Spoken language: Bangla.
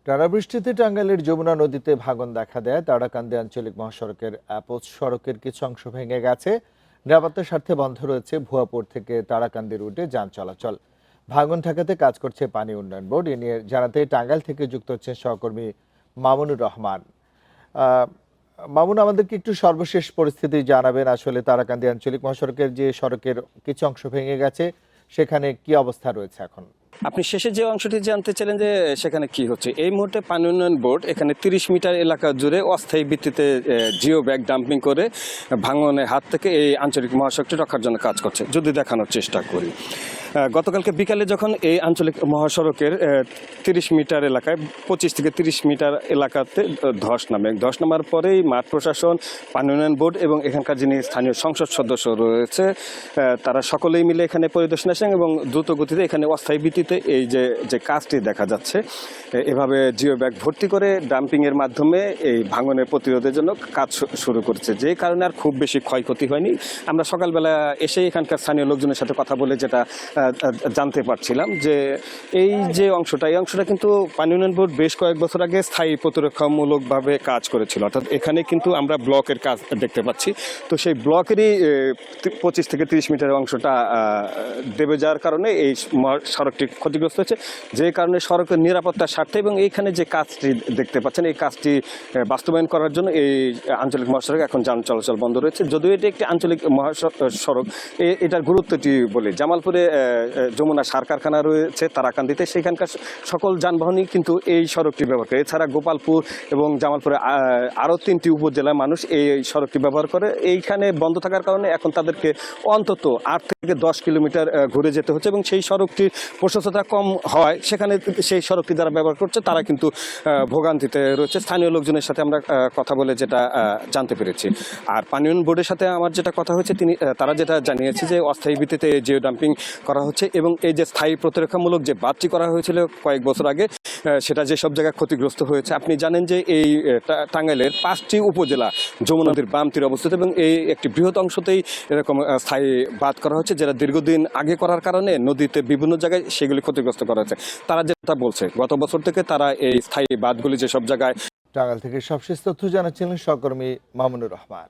টানা বৃষ্টিতে টাঙ্গাইলের যমুনা নদীতে ভাঙন দেখা দেয়। তারাকান্দি আঞ্চলিক মহাসড়কের অ্যাপোচ সড়কের কিছু অংশ ভেঙে গেছে। নিরাপত্তার স্বার্থে বন্ধ রয়েছে ভুয়াপুর থেকে তারাকান্দি রুটে যান চলাচল। ভাঙন ঠেকাতে কাজ করছে পানি উন্নয়ন বোর্ড। এ নিয়ে জানাতে টাঙ্গাইল থেকে যুক্ত হচ্ছেন সহকর্মী মামুনুর রহমান। মামুন, আমাদেরকে একটু সর্বশেষ পরিস্থিতি জানাবেন। আসলে তারাকান্দি আঞ্চলিক মহাসড়কের যে সড়কের কিছু অংশ ভেঙে গেছে, সেখানে কি অবস্থা রয়েছে এখন? আপনি শেষে যে অংশটি জানতে চাইলেন যে সেখানে কি হচ্ছে, এই মুহূর্তে পানি উন্নয়ন বোর্ড এখানে 30 মিটার এলাকা জুড়ে অস্থায়ী ভিত্তিতে জিও ব্যাগ ডাম্পিং করে ভাঙনের হাত থেকে এই আঞ্চলিক মহাসড়কটি রক্ষার জন্য কাজ করছে। যদি দেখানোর চেষ্টা করি, গতকালকে বিকালে যখন এই আঞ্চলিক মহাসড়কের 30 মিটার এলাকায় 25 থেকে 30 মিটার এলাকাতে ধস নামার পরেই মাঠ প্রশাসন, পানি উন্নয়ন বোর্ড এবং এখানকার যিনি স্থানীয় সংসদ সদস্য রয়েছে তারা সকলেই মিলে এখানে পরিদর্শন আসেন এবং দ্রুত গতিতে এখানে অস্থায়ী ভিত্তিতে এই যে কাজটি দেখা যাচ্ছে, এভাবে জিও ব্যাগ ভর্তি করে ডাম্পিংয়ের মাধ্যমে এই ভাঙনের প্রতিরোধের জন্য কাজ শুরু করেছে, যে কারণে আর খুব বেশি ক্ষয়ক্ষতি হয়নি। আমরা সকালবেলা এসে এখানকার স্থানীয় লোকজনের সাথে কথা বলে যেটা জানতে পারছিলাম যে এই যে অংশটা, এই অংশটা কিন্তু পানি উন্নয়ন বোর্ড বেশ কয়েক বছর আগে স্থায়ী প্রতিরক্ষামূলকভাবে কাজ করেছিল। অর্থাৎ এখানে কিন্তু আমরা ব্লকের কাজ দেখতে পাচ্ছি। তো সেই ব্লকেরই 25 থেকে 30 মিটার অংশটা দেবে যাওয়ার কারণে এই সড়কটি ক্ষতিগ্রস্ত হয়েছে, যে কারণে সড়কের নিরাপত্তার স্বার্থে এবং এইখানে যে কাজটি দেখতে পাচ্ছেন, এই কাজটি বাস্তবায়ন করার জন্য এই আঞ্চলিক মহাসড়ক এখন যান চলাচল বন্ধ রয়েছে। যদিও এটি একটি আঞ্চলিক মহাসড়ক, এটার গুরুত্বটি বলে জামালপুরে যমুনা সার কারখানা রয়েছে তারাকান্দিতে, সেখানকার সকল যানবাহনই কিন্তু এই সড়কটি ব্যবহার করে। এছাড়া গোপালপুর এবং জামালপুরে আরও 3টি উপজেলার মানুষ এই সড়কটি ব্যবহার করে। এইখানে বন্ধ থাকার কারণে এখন তাদেরকে অন্তত 8 থেকে 10 কিলোমিটার ঘুরে যেতে হচ্ছে এবং সেই সড়কটির প্রশস্ততা কম হয়, সেখানে সেই সড়কটি যারা ব্যবহার করছে তারা কিন্তু ভোগান্তিতে রয়েছে। স্থানীয় লোকজনের সাথে আমরা কথা বলে যেটা জানতে পেরেছি। আর পানি উন্নয়ন বোর্ডের সাথে আমার যেটা কথা হয়েছে, তারা যেটা জানিয়েছে যে অস্থায়ী ভিত্তিতে জিও ডাম্পিং করা হচ্ছে এবং এই যে স্থায়ী প্রতিরক্ষামূলক যে বাঁধটি করা হয়েছিল কয়েক বছর আগে, সেটা যেসব জায়গায় ক্ষতিগ্রস্ত হয়েছে। আপনি জানেন যে এই টাঙ্গাইলের 5টি উপজেলা যমুনা নদীর বাম তীরে অবস্থিত এবং এই একটি বৃহৎ অংশতেই এরকম স্থায়ী বাঁধ করা হচ্ছে, যেটা দীর্ঘদিন আগে করার কারণে নদীতে বিভিন্ন জায়গায় সেগুলি ক্ষতিগ্রস্ত করা হচ্ছে। তারা যেটা বলছে, গত বছর থেকে তারা এই স্থায়ী বাঁধগুলি যেসব জায়গায়। টাঙ্গাইল থেকে সবশেষ তথ্য জানাচ্ছিলেন সহকর্মী মামুনুর রহমান।